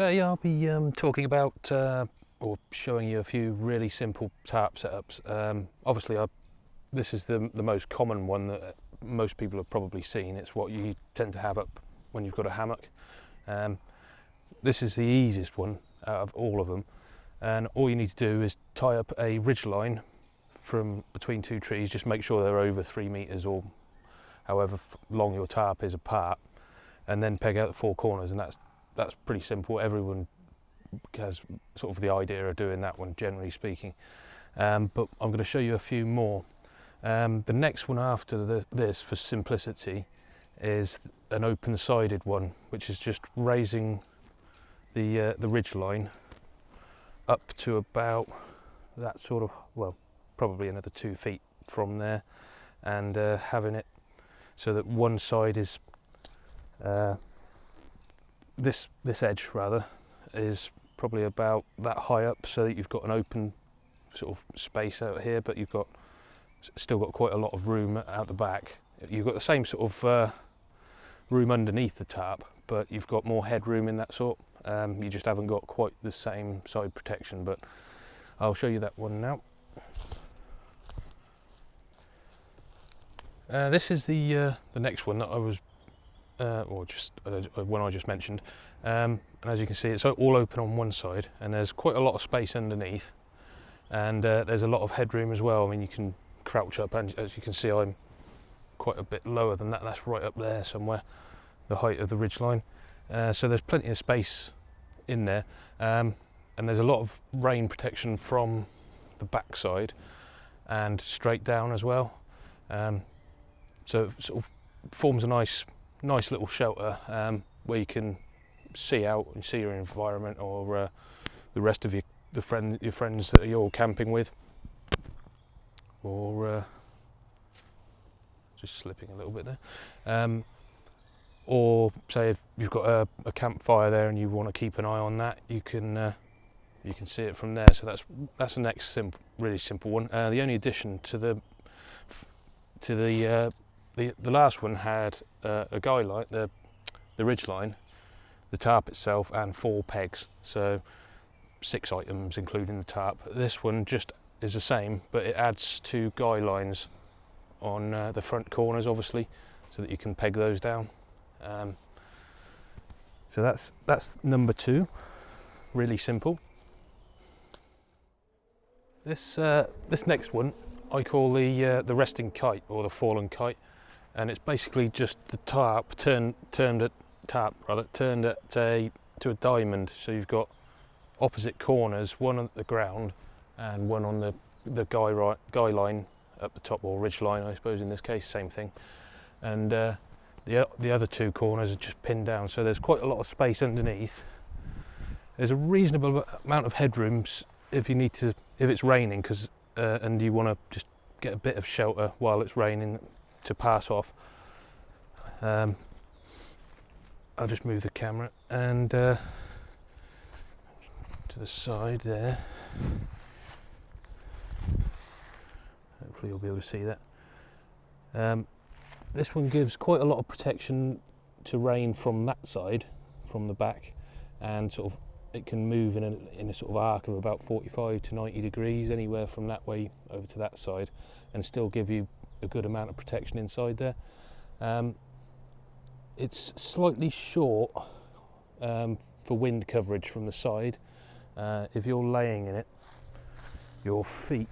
Today I'll be talking about or showing you a few really simple tarp setups. Obviously this is the most common one that most people have probably seen. It's what you tend to have up when you've got a hammock. This is the easiest one out of all of them, and all you need to do is tie up a ridge line from between two trees. Just make sure they're over 3 meters or however long your tarp is apart, and then peg out the four corners, and that's pretty simple. Everyone has sort of the idea of doing that one, generally speaking, but I'm going to show you a few more. The next one after this, for simplicity, is an open-sided one, which is just raising the ridge line up to about that sort of, well, probably another 2 feet from there, and having it so that one side is this edge rather is probably about that high up, so that you've got an open sort of space out here, but you've still got quite a lot of room out the back. You've got the same sort of room underneath the tarp, but you've got more headroom in that sort. You just haven't got quite the same side protection, but I'll show you that one now. This is the next one that I was one I just mentioned, and as you can see, it's all open on one side, and there's quite a lot of space underneath, and there's a lot of headroom as well. I mean, you can crouch up, and as you can see, I'm quite a bit lower than that. That's right up there somewhere, the height of the ridge line. So there's plenty of space in there, and there's a lot of rain protection from the back side and straight down as well. So it sort of forms a nice little shelter where you can see out and see your environment, or the rest of your friends that you're camping with, or just slipping a little bit there, or say if you've got a campfire there and you want to keep an eye on that, you can see it from there. So that's the next really simple one. The only addition to the last one had a guy line, the ridge line, the tarp itself, and 4 pegs, so 6 items including the tarp. This one just is the same, but it adds 2 guy lines on the front corners, obviously, so that you can peg those down. So that's number 2, really simple. This next one I call the resting kite, or the fallen kite, and it's basically just the tarp turned to a diamond. So you've got opposite corners, one on the ground and one on the guy line up the top, or ridge line, I suppose in this case, same thing. And the other 2 corners are just pinned down, so there's quite a lot of space underneath. There's a reasonable amount of headrooms if it's raining, and you want to just get a bit of shelter while it's raining to pass off. I'll just move the camera and to the side there. Hopefully you'll be able to see that. This one gives quite a lot of protection to rain from that side, from the back, and sort of it can move in a sort of arc of about 45 to 90 degrees, anywhere from that way over to that side, and still give you a good amount of protection inside there. It's slightly short for wind coverage from the side. If you're laying in it, your feet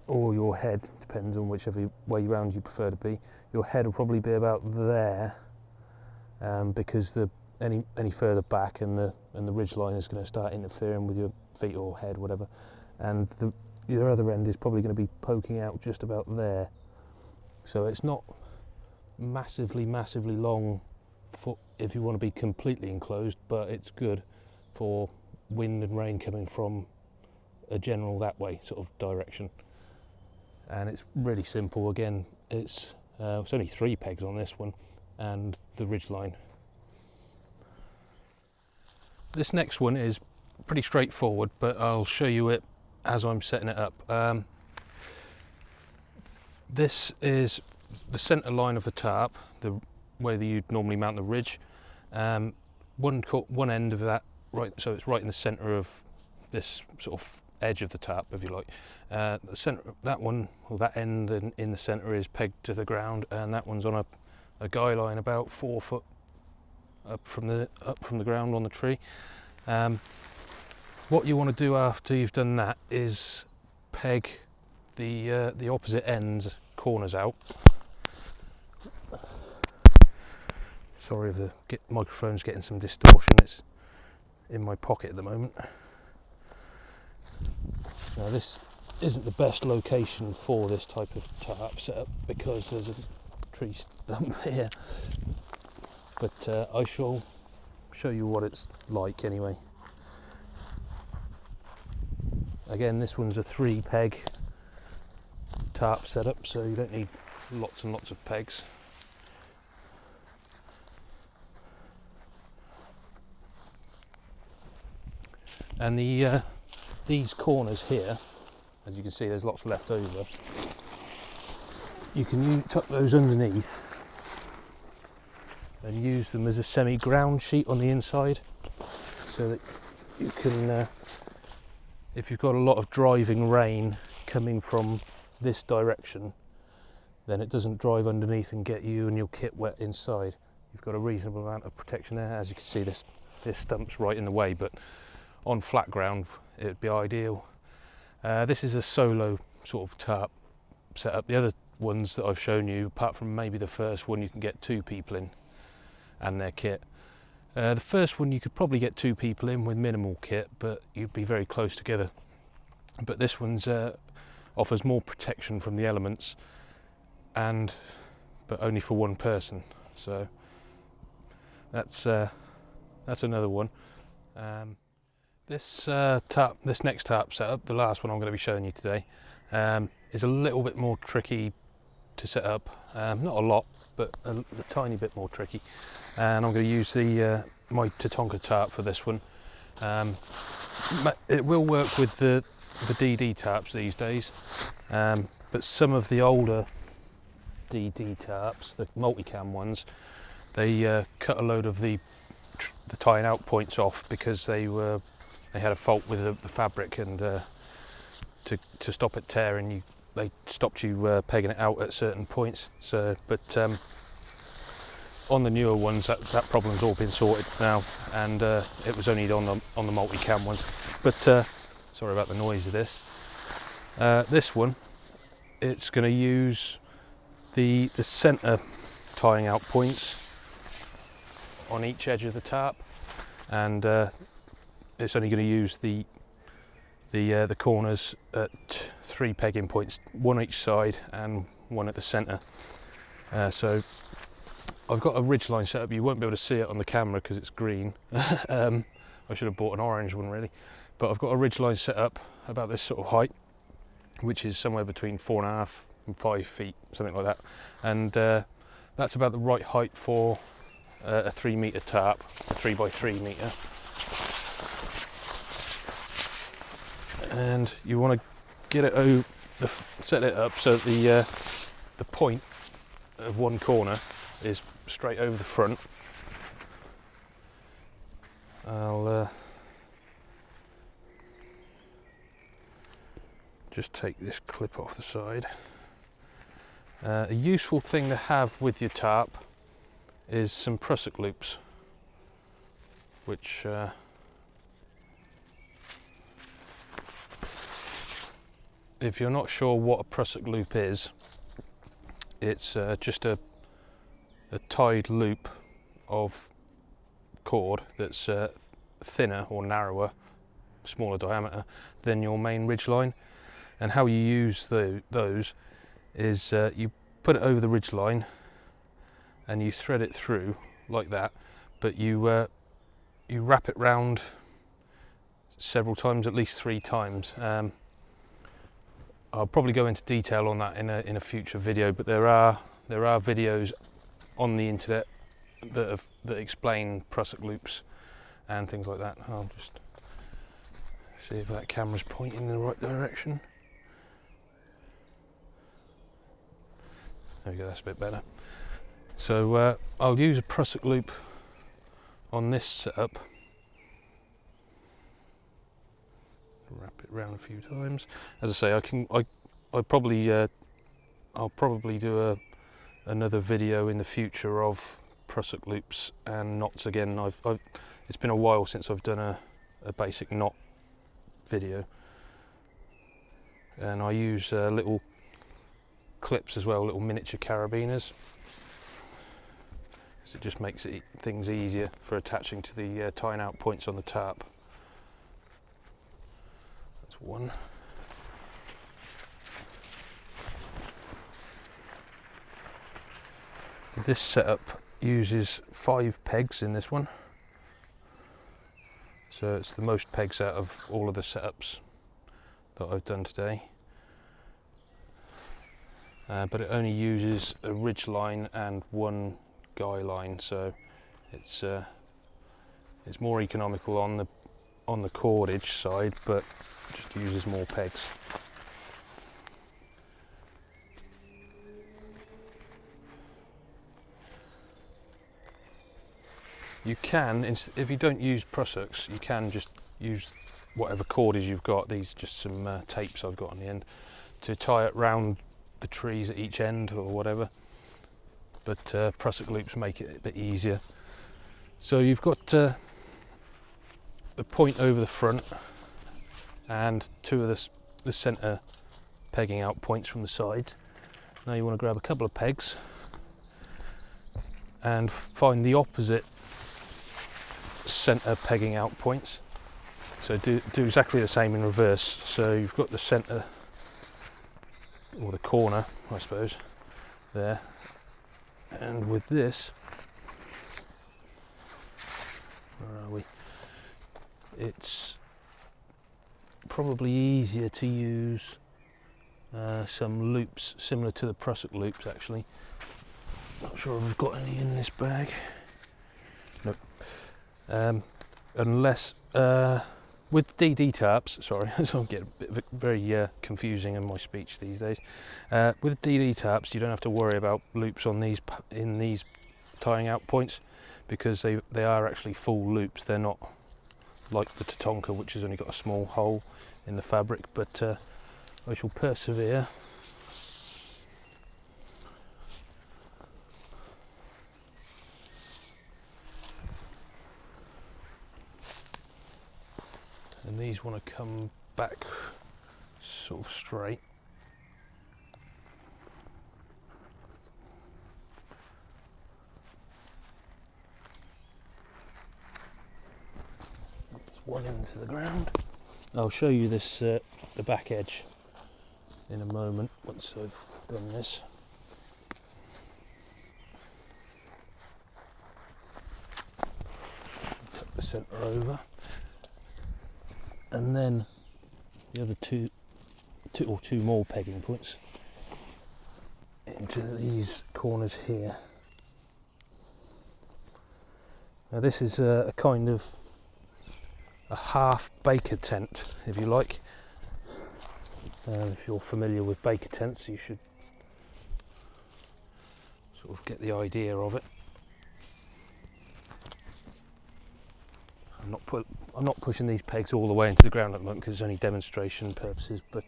or your head, depends on whichever way round you prefer to be, your head will probably be about there, because any further back and the ridge line is going to start interfering with your feet or head, whatever, and your other end is probably going to be poking out just about there. So it's not massively long if you want to be completely enclosed, but it's good for wind and rain coming from a general that way sort of direction. And it's really simple. Again, it's only 3 pegs on this one, and the ridge line. This next one is pretty straightforward, but I'll show you it as I'm setting it up. This is the centre line of the tarp, the way that you'd normally mount the ridge. One end of that right, so it's right in the centre of this sort of edge of the tarp, if you like. The centre, that one, or that end in the centre is pegged to the ground, and that one's on a guy line about 4 foot up from the ground on the tree. What you want to do after you've done that is peg the opposite ends corners out. Sorry if the microphone's getting some distortion, it's in my pocket at the moment. Now this isn't the best location for this type of tarp setup because there's a tree stump here, but I shall show you what it's like anyway. Again, this one's a 3 peg tarp setup, so you don't need lots and lots of pegs. And these corners here, as you can see, there's lots left over. You can tuck those underneath and use them as a semi-ground sheet on the inside, so that you can, if you've got a lot of driving rain coming from this direction, then it doesn't drive underneath and get you and your kit wet inside. You've got a reasonable amount of protection there. As you can see, this stump's right in the way, but on flat ground it would be ideal. This is a solo sort of tarp setup. The other ones that I've shown you, apart from maybe the first one, you can get 2 people in and their kit. The first one you could probably get 2 people in with minimal kit, but you'd be very close together. But this one's offers more protection from the elements, but only for 1 person. So that's another one. This next tarp setup, the last one I'm going to be showing you today, is a little bit more tricky to set up. Not a lot, but a tiny bit more tricky. And I'm going to use my Tatonka tarp for this one. It will work with the DD tarps these days, but some of the older DD tarps, the multicam ones, they cut a load of the tying out points off because they had a fault with the fabric, and to stop it tearing, they stopped you pegging it out at certain points. So, but on the newer ones, that problem's all been sorted now, and it was only on the multicam ones. But sorry about the noise of this. This one, it's going to use the centre tying out points on each edge of the tarp, and it's only going to use the corners at 3 pegging points, 1 each side and 1 at the centre. So I've got a ridgeline set up. You won't be able to see it on the camera because it's green. I should have bought an orange one really, but I've got a ridgeline set up about this sort of height, which is somewhere between 4.5 and 5 feet, something like that, and that's about the right height for a 3 metre tarp, a 3x3 metre. And you want to get it set it up so that the point of one corner is straight over the front. I'll just take this clip off the side. A useful thing to have with your tarp is some prusik loops, which if you're not sure what a prusik loop is, it's just a tied loop of cord that's thinner or narrower, smaller diameter than your main ridgeline. And how you use those is you put it over the ridgeline and you thread it through like that, but you wrap it round several times, at least 3 times. I'll probably go into detail on that in a future video, but there are videos on the internet that explain prusik loops and things like that. I'll just see if that camera's pointing in the right direction. There we go, that's a bit better. So I'll use a prusik loop on this setup, it round a few times. As I say, I'll probably do another video in the future of prusik loops and knots again. It's been a while since I've done a basic knot video, and I use little clips as well, little miniature carabiners, because it just makes things easier for attaching to the tying out points on the tarp. That's one. This setup uses 5 pegs in this one, so it's the most pegs out of all of the setups that I've done today. But it only uses a ridge line and 1 guy line, so it's more economical on the cordage side, but just uses more pegs. You can, if you don't use prusiks, you can just use whatever cordage you've got. These are just some tapes I've got on the end to tie it round the trees at each end or whatever, but prusik loops make it a bit easier. So you've got the point over the front and 2 of the centre pegging out points from the sides. Now you want to grab a couple of pegs and find the opposite centre pegging out points. So do exactly the same in reverse. So you've got the centre, or the corner I suppose, there, and with this, where are we, it's probably easier to use some loops similar to the prusik loops actually. Not sure if we've got any in this bag. Nope. Unless with DD tarps, sorry, so I get a bit very confusing in my speech these days. With DD tarps, you don't have to worry about loops on in these tying out points, because they are actually full loops. They're not like the Tatonka, which has only got a small hole in the fabric. But I shall persevere. And these want to come back sort of straight. That's one into the ground. I'll show you this, the back edge, in a moment once I've done this. Tuck the centre over. And then the other two more pegging points into these corners here. Now this is a kind of a half baker tent, if you like. If you're familiar with baker tents, you should sort of get the idea of it. I'm not pushing these pegs all the way into the ground at the moment because it's only demonstration purposes, but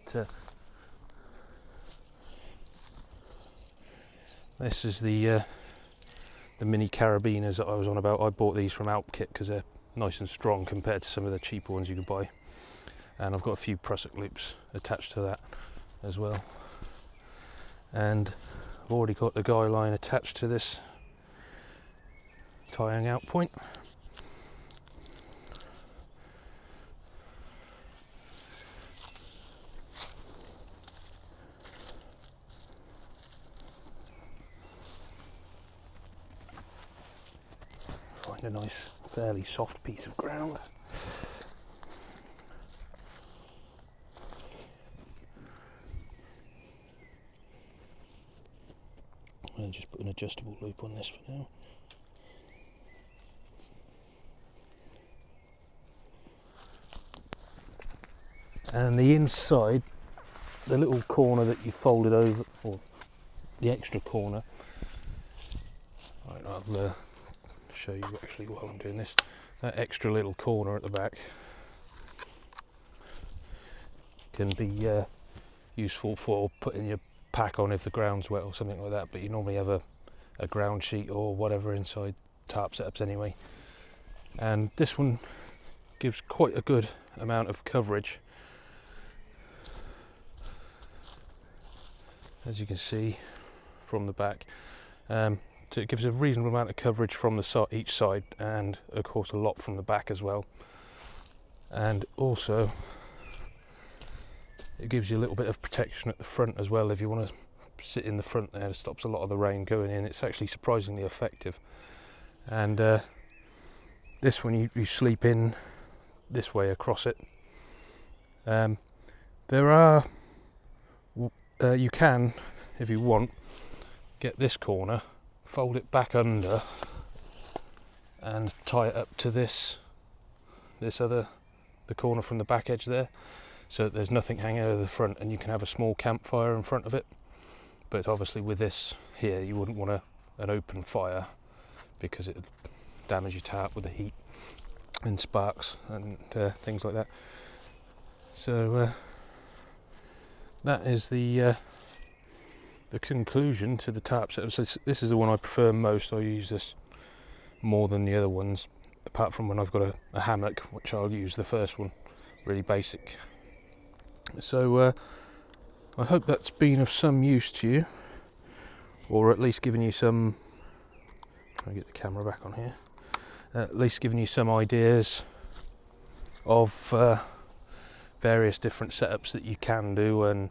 this is the mini carabiners that I was on about. I bought these from Alp Kit because they're nice and strong compared to some of the cheaper ones you could buy, and I've got a few prusik loops attached to that as well, and I've already got the guy line attached to this tying out point. Find a nice, fairly soft piece of ground. I'll just put an adjustable loop on this for now. And the inside, the little corner that you folded over, or the extra corner, right, I'll show you actually while I'm doing this, that extra little corner at the back can be useful for putting your pack on if the ground's wet or something like that, but you normally have a ground sheet or whatever inside tarp setups anyway. And this one gives quite a good amount of coverage, as you can see from the back. So it gives a reasonable amount of coverage from the each side, and of course a lot from the back as well. And also it gives you a little bit of protection at the front as well. If you want to sit in the front there, it stops a lot of the rain going in. It's actually surprisingly effective. And this one you sleep in this way across it. There are you can, if you want, get this corner, fold it back under and tie it up to the corner from the back edge there, so that there's nothing hanging out of the front, and you can have a small campfire in front of it. But obviously with this here, you wouldn't want an open fire, because it would damage your tarp with the heat and sparks and things like that. So that is the conclusion to the tarp setup. So this is the one I prefer most. I use this more than the other ones, apart from when I've got a hammock, which I'll use the first one, really basic. So I hope that's been of some use to you, or at least given you some, try and get the camera back on here, at least giving you some ideas of various different setups that you can do and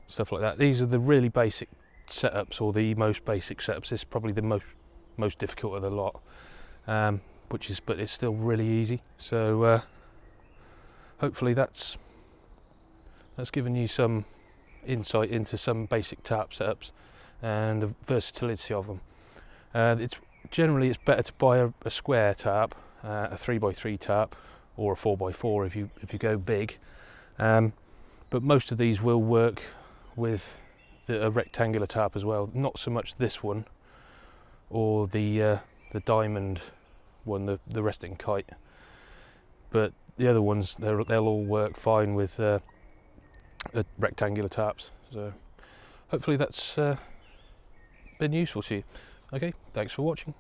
stuff like that. These are the really basic setups, or the most basic setups. This is probably the most difficult of the lot, but it's still really easy. So hopefully that's given you some insight into some basic tarp setups and the versatility of them. It's better to buy a square tarp, a 3x3 tarp, or a 4x4 if you go big. But most of these will work with a rectangular tarp as well. Not so much this one or the diamond one, the resting kite, but the other ones, they'll all work fine with rectangular tarps. So hopefully that's been useful to you. Okay, thanks for watching.